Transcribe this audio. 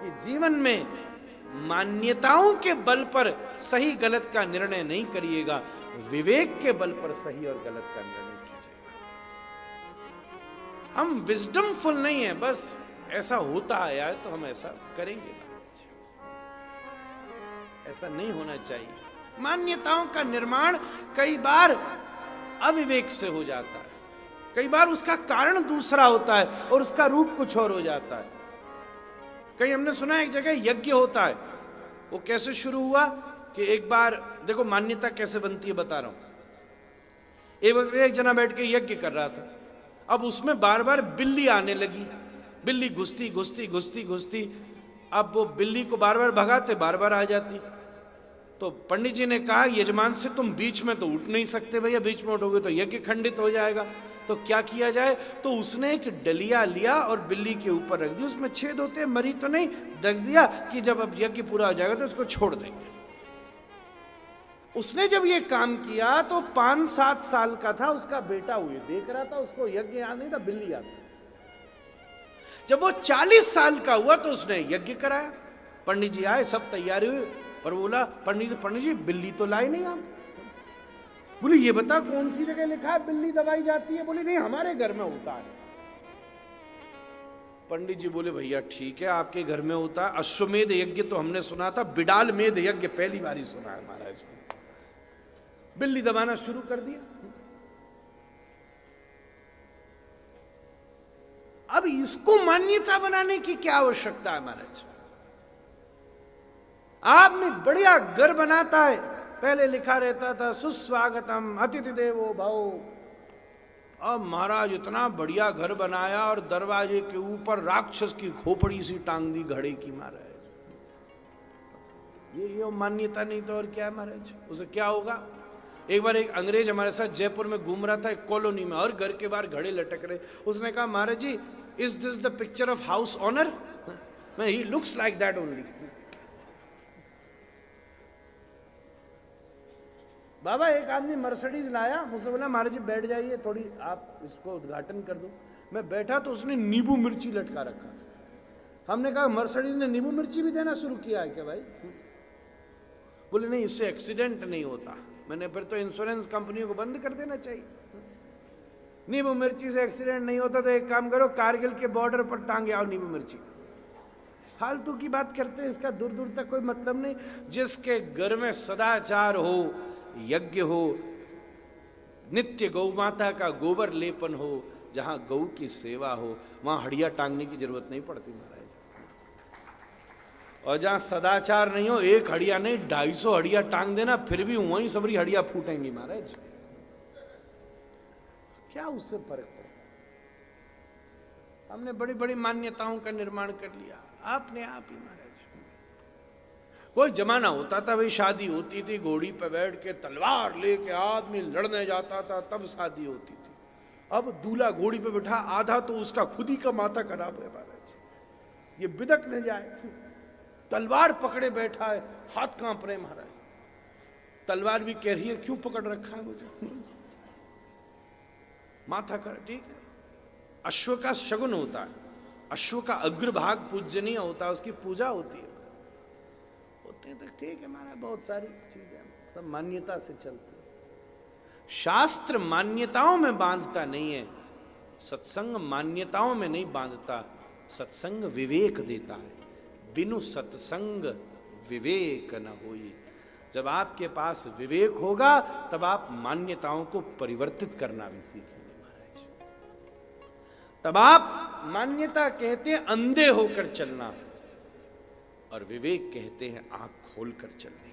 कि जीवन में मान्यताओं के बल पर सही गलत का निर्णय नहीं करिएगा, विवेक के बल पर सही और गलत का निर्णय कीजिएगा। हम विजडमफुल नहीं है, बस ऐसा होता आया है तो हम ऐसा करेंगे, ऐसा नहीं होना चाहिए। मान्यताओं का निर्माण कई बार अविवेक से हो जाता है, कई बार उसका कारण दूसरा होता है और उसका रूप कुछ और हो जाता है। कहीं हमने सुना एक जगह यज्ञ होता है, वो कैसे शुरू हुआ कि एक बार देखो मान्यता कैसे बनती है बता रहा हूं। एक जना बैठ के यज्ञ कर रहा था, अब उसमें बार बार बिल्ली आने लगी, बिल्ली घुसती घुसती घुसती घुसती, अब वो बिल्ली को बार बार भगाते, बार बार आ जाती। तो पंडित जी ने कहा यजमान से तुम बीच में तो उठ नहीं सकते भैया, बीच में उठोगे तो यज्ञ खंडित हो जाएगा, तो क्या किया जाए। तो उसने एक डलिया लिया और बिल्ली के ऊपर रख दी, उसमें छेद होते, मरी तो नहीं, रख दिया कि जब अब यज्ञ पूरा हो जाएगा तो उसको छोड़ देंगे। उसने जब ये काम किया तो 5-7 साल का था, उसका बेटा हुए देख रहा था, उसको यज्ञ याद नहीं था, बिल्ली याद था। जब वो 40 साल का हुआ तो उसने यज्ञ कराया, पंडित जी आए, सब तैयारी हुई, पर बोला पंडित जी बिल्ली तो लाए नहीं आप। बोले ये बता कौन सी जगह लिखा है बिल्ली दबाई जाती है। बोले नहीं हमारे घर में होता है। पंडित जी बोले भैया ठीक है आपके घर में होता है, अश्वमेध यज्ञ तो हमने सुना था, बिडाल मेध यज्ञ पहली बार ही सुना है महाराज। बिल्ली दबाना शुरू कर दिया। अब इसको मान्यता बनाने की क्या आवश्यकता है महाराज। आदमी बढ़िया घर बनाता है, पहले लिखा रहता था सुस्वागतम अतिथि देवो भव। अब महाराज इतना बढ़िया घर बनाया और दरवाजे के ऊपर राक्षस की खोपड़ी सी टांग दी घड़े की महाराज। ये मान्यता नहीं तो और क्या है महाराज। उसे क्या होगा। एक बार एक अंग्रेज हमारे साथ जयपुर में घूम रहा था एक कॉलोनी में, और घर के बाहर घड़े लटक रहे। उसने कहा Maharaj ji is this the picture of house owner. He looks like that only. बाबा एक आदमी मर्सिडीज लाया, मुझसे बोला महाराज जी बैठ जाइए थोड़ी, आप इसको उद्घाटन कर दो। मैं बैठा तो उसने नींबू मिर्ची लटका रखा था। हमने कहा मर्सिडीज ने नींबू मिर्ची भी देना शुरू किया है क्या भाई। बोले नहीं इससे एक्सीडेंट नहीं होता। मैंने फिर तो इंश्योरेंस कंपनी को बंद कर देना चाहिए। नींबू मिर्ची से एक्सीडेंट नहीं होता तो एक काम करो कारगिल के बॉर्डर पर टांगे आओ नींबू मिर्ची। फालतू की बात करते हैं, इसका दूर दूर तक कोई मतलब नहीं। जिसके घर में सदाचार हो, यज्ञ हो, नित्य गौ माता का गोबर लेपन हो, जहां गौ की सेवा हो, वहां हड़िया टांगने की जरूरत नहीं पड़ती महाराज। और जहां सदाचार नहीं हो, एक हड़िया नहीं 250 हड़िया टांग देना, फिर भी वहीं सबरी हड़िया फूटेंगी महाराज। क्या उससे फर्क पड़ता। हमने बड़ी बड़ी मान्यताओं का निर्माण कर लिया आपने आप ही महाराज। कोई जमाना होता था भाई शादी होती थी, घोड़ी पे बैठ के तलवार लेके आदमी लड़ने जाता था, तब शादी होती थी। अब दूल्हा घोड़ी पे बैठा, आधा तो उसका खुद ही का माथा खराब है महाराज, ये बिदक न जाए। तलवार पकड़े बैठा है, हाथ कांप रहे महाराज। तलवार भी कह रही है क्यों पकड़ रखा है मुझे, माथा कर। ठीक है, अश्व का शगुन होता है, अश्व का अग्रभाग पूजनीय होता है, उसकी पूजा होती है, होते तो ठीक है महाराज। बहुत सारी चीजें सब मान्यता से चलती है। शास्त्र मान्यताओं में बांधता नहीं है, सत्संग मान्यताओं में नहीं बांधता, सत्संग विवेक देता है। बिनु सत्संग विवेक न होई। जब आपके पास विवेक होगा तब आप मान्यताओं को परिवर्तित करना भी सीखेंगे महाराज। तब आप मान्यता कहते हैं अंधे होकर चलना, और विवेक कहते हैं आंख खोलकर चलने।